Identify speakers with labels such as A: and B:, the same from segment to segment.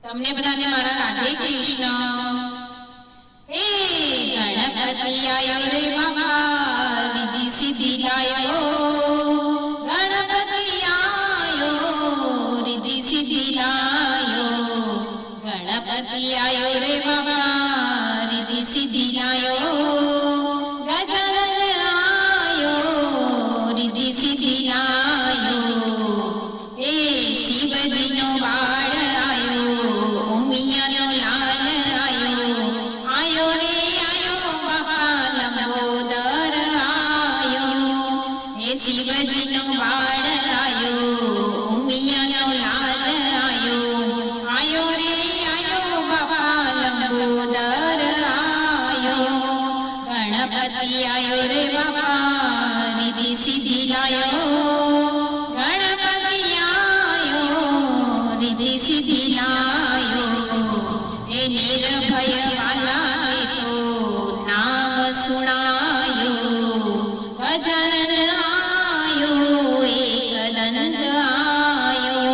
A: તમને બધાને મારા રાધે કૃષ્ણ। હે ગણપતિ આયો રે બાબા રીધિ સીધી લાયો, ગણપતિ આયો રીધિ સીધી લાયો, ગણપતિ આયો રે બાબા રીધિ સીધી લાયો, ગજાનન આયો રીધિ સીધી લાયો। હે શિવજીનો બાળ આયો, ઉમિયાનો લાલ આયો, આયો રે આયો બાબા લંબોદર આયો। હે શિવજીનો બાળ આયો, ઉમિયાનો લાલ આયો, આયો રે આયો બાબા લંબોદર આયો। ગણપતિ આયો રે બાબા રીધિ સીધી લાયો, ગણપતિ આયો રીધિ સીધી લાયો। એ નિર્ભય વાલા તો નામ સુણાયો, ગજાનન આયો એક દંત આયો,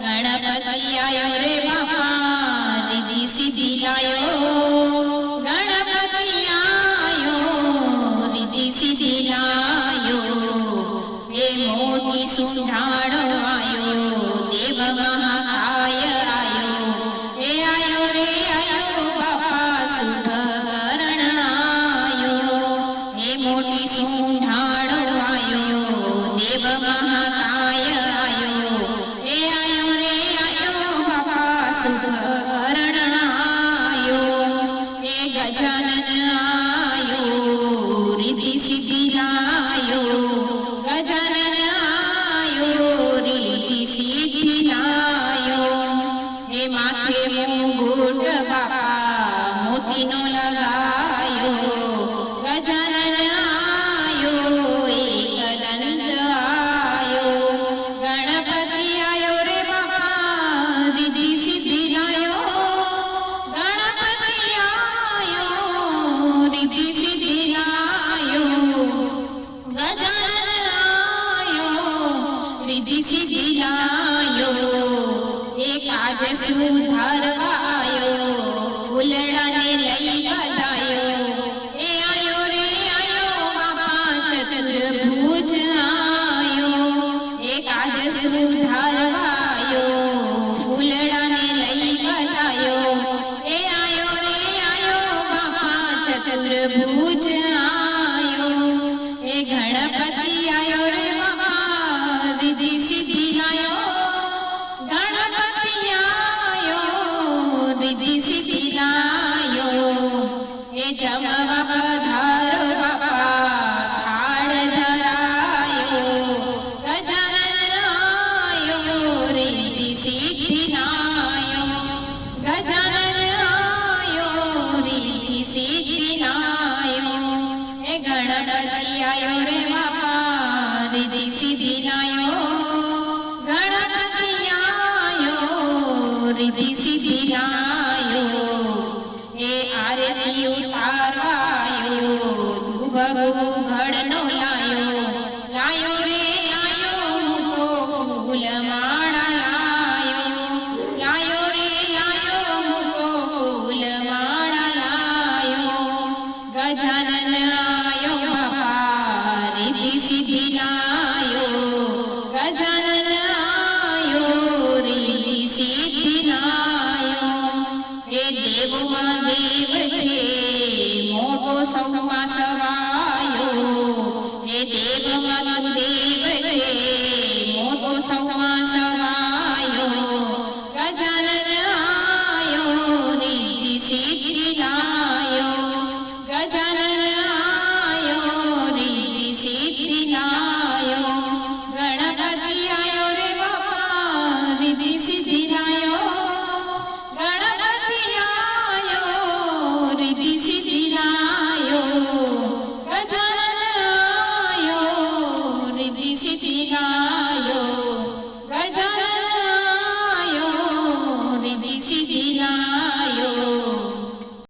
A: ગણપતિ આયો રે બાબા રીધિ સીધી લાયો, ગણપતિ આયો રીધિ સીધી લાયો। એ મોટી સુંઢાળો આયો, દેવ મહાકાય આયો, એ આયો રે આયો બાબા શુભકરણ આયો। એ મોટી સુંઢાળો આયો, દેવ મહાકાય આયો, એ આયો રે આયો બાબા શુભકરણ આયો। એ ગજાનન આયો રીધિ સીધી લાયો, ગજાનન આયો રીધિ સીધી લાયો। હે માથે મુગુટ બાપા મોતીનો લગાયો, ગજાનન આયો એક દંત આયો, ગણપતિ આયો રે બાપા રીધિ સીધી લાયો, ગણપતિ આયો રીધિ સીધી લાયો, ગજાનન આયો રીધિ સીધી લાયો। એ કાજ સુધારવા આયો, ફૂલડાને લઈ બધાયો, એ આયો રે આયો બાબા ચતુર્ભુજ આયો। એ કાજ સુધારવા આયો, ફૂલડાને લઈ બધાયો, એ આયો રે આયો બાબા ચતુર્ભુજ આયો। એ ગણપતિ આયો રે બાબા રીધિ સીધી લાયો, ગણપતિ આયો રીધિ સીધી લાયો। એ જમવા પધારો બાબા થાળ ધરાયો, ગજાનન આયો રીધિ સીધી લાયો, ગજાનન આયો રીધિ સીધી લાયો। એ ગણપતિ આયો રે બાપા રીધિ સીધી લાયો, ગણપતિ આયો રીધિ સીધી લાયો। એ આરતી ઉતારવા આયો, ધૂપ ઘડનો લાયો, લાયો રે લાયો મોટો ફૂલ માળા લાયો, લાયો રે લાયો મોટો ફૂલ માળા લાયો, ગજાનન આયો બાપા રીધિ સીધી લાયો, ગજાનન આયો રીધિ સીધી લાયો। એ દેવમાં દેવ છે મોટો સૌમાં સવાયો, એ દેવમાં તું દેવ છે મોટો સૌમાં સવાયો, ગજાનન આયો રીધિ સીધી લાયો, ગજાનન આયો રીધિ સીધી લાયો।